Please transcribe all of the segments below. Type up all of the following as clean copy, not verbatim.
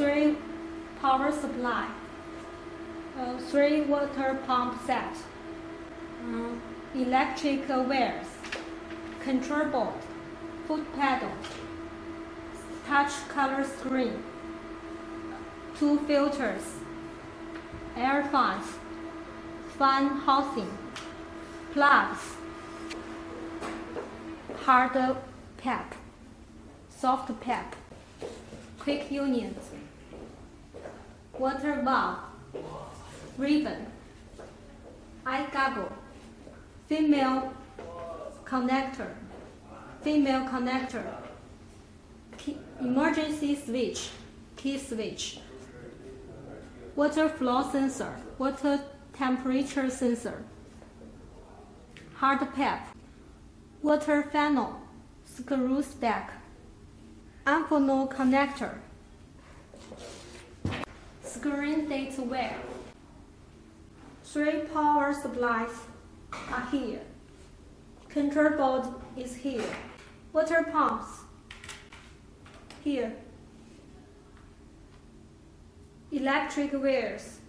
3 power supply, 3 water pump set, electric wires, control board, foot pedal, touch color screen, 2 filters, air fans, fan housing, plugs, hard pep, soft pep, quick unions, water valve, ribbon, eye goggle, female connector, key, emergency switch, key switch, water flow sensor, water temperature sensor, hard pep, water funnel, screw stack, antenna connector, screen date wire. 3 power supplies are here. Control board is here. Water pumps here. Electric wires.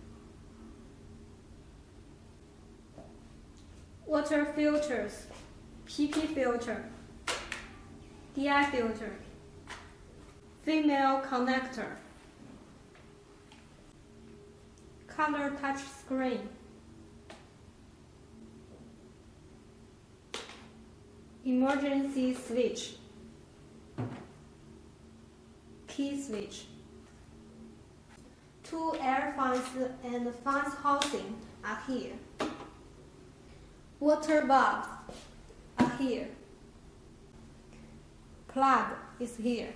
Water filters, PP filter, DI filter, female connector, color touch screen, emergency switch, key switch. 2 air fans and fans housing are here. Water valves are here. Plug is here.